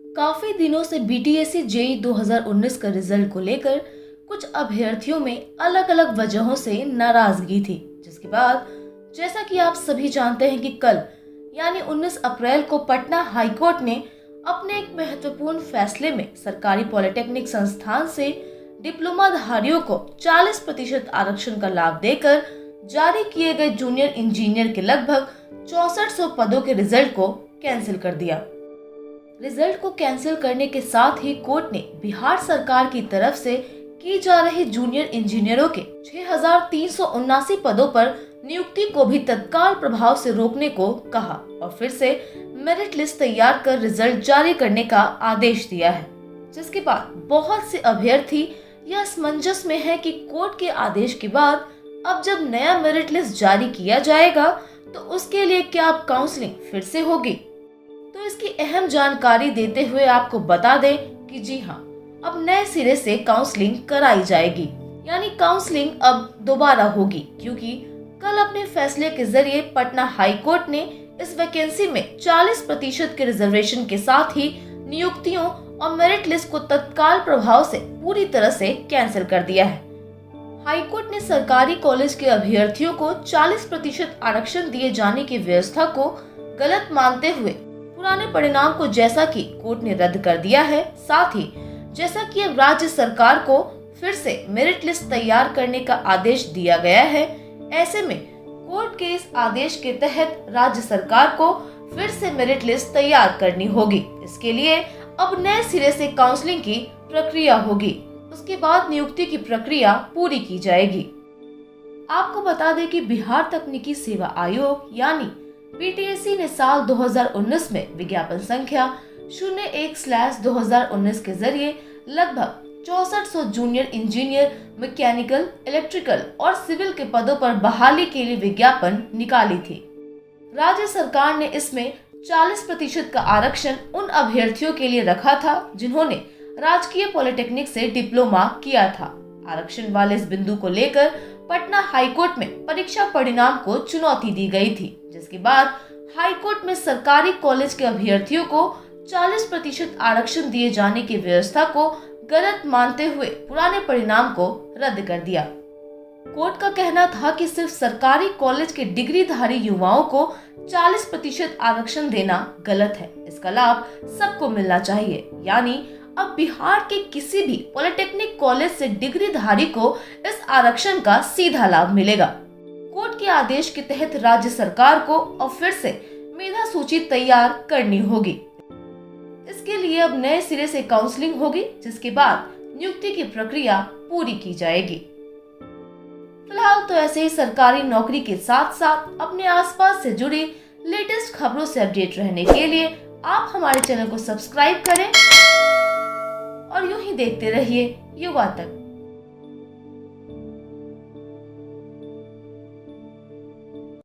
काफी दिनों से बीटीएससी जेईई 2019 का रिजल्ट को लेकर कुछ अभ्यर्थियों में अलग अलग वजहों से नाराजगी थी, जिसके बाद जैसा कि आप सभी जानते हैं कि कल यानी 19 अप्रैल को पटना हाईकोर्ट ने अपने एक महत्वपूर्ण फैसले में सरकारी पॉलिटेक्निक संस्थान से डिप्लोमा धारियों को 40% आरक्षण का लाभ देकर जारी किए गए जूनियर इंजीनियर के लगभग 6400 पदों के रिजल्ट को कैंसिल कर दिया। रिजल्ट को कैंसिल करने के साथ ही कोर्ट ने बिहार सरकार की तरफ से की जा रही जूनियर इंजीनियरों के 6379 पदों पर नियुक्ति को भी तत्काल प्रभाव से रोकने को कहा और फिर से मेरिट लिस्ट तैयार कर रिजल्ट जारी करने का आदेश दिया है, जिसके बाद बहुत से अभ्यर्थी यह असमंजस में है कि कोर्ट के आदेश के बाद अब जब नया मेरिट लिस्ट जारी किया जाएगा तो उसके लिए क्या अब काउंसलिंग फिर से होगी। तो इसकी अहम जानकारी देते हुए आपको बता दें कि जी हाँ, अब नए सिरे से काउंसलिंग कराई जाएगी, यानी काउंसलिंग अब दोबारा होगी, क्योंकि कल अपने फैसले के जरिए पटना हाई कोर्ट ने इस वैकेंसी में 40% के रिजर्वेशन के साथ ही नियुक्तियों और मेरिट लिस्ट को तत्काल प्रभाव से पूरी तरह से कैंसिल कर दिया है। हाई कोर्ट ने सरकारी कॉलेज के अभ्यर्थियों को 40% आरक्षण दिए जाने की व्यवस्था को गलत मानते हुए पुराने परिणाम को जैसा कि कोर्ट ने रद्द कर दिया है, साथ ही जैसा कि अब राज्य सरकार को फिर से मेरिट लिस्ट तैयार करने का आदेश दिया गया है, ऐसे में कोर्ट के इस आदेश के तहत राज्य सरकार को फिर से मेरिट लिस्ट तैयार करनी होगी। इसके लिए अब नए सिरे से काउंसलिंग की प्रक्रिया होगी, उसके बाद नियुक्ति की प्रक्रिया पूरी की जाएगी। आपको बता दें कि बिहार तकनीकी सेवा आयोग यानी बीटीएससी ने साल 2019 में विज्ञापन संख्या 01/2019 के जरिए लगभग 6400 जूनियर इंजीनियर, मैकेनिकल, इलेक्ट्रिकल और सिविल के पदों पर बहाली के लिए विज्ञापन निकाली थी। राज्य सरकार ने इसमें 40% का आरक्षण उन अभ्यर्थियों के लिए रखा था जिन्होंने राजकीय पॉलिटेक्निक से डिप्लोमा किया था। आरक्षण वाले इस बिंदु को लेकर पटना हाईकोर्ट में परीक्षा परिणाम को चुनौती दी गई थी, जिसके बाद हाईकोर्ट में सरकारी कॉलेज के अभ्यर्थियों को 40% आरक्षण दिए जाने की व्यवस्था को गलत मानते हुए पुराने परिणाम को रद्द कर दिया। कोर्ट का कहना था कि सिर्फ सरकारी कॉलेज के डिग्रीधारी युवाओं को 40% आरक्षण देना गलत है, इसका लाभ सबको मिलना चाहिए, यानी अब बिहार के किसी भी पॉलिटेक्निक कॉलेज से डिग्रीधारी को इस आरक्षण का सीधा लाभ मिलेगा। कोर्ट के आदेश के तहत राज्य सरकार को अब फिर से मेधा सूची तैयार करनी होगी। इसके लिए अब नए सिरे से काउंसलिंग होगी, जिसके बाद नियुक्ति की प्रक्रिया पूरी की जाएगी। फिलहाल तो ऐसे ही सरकारी नौकरी के साथ साथ अपने आसपास से जुड़ी लेटेस्ट खबरों से अपडेट रहने के लिए आप हमारे चैनल को सब्सक्राइब करें और यूं ही देखते रहिए युवा तक।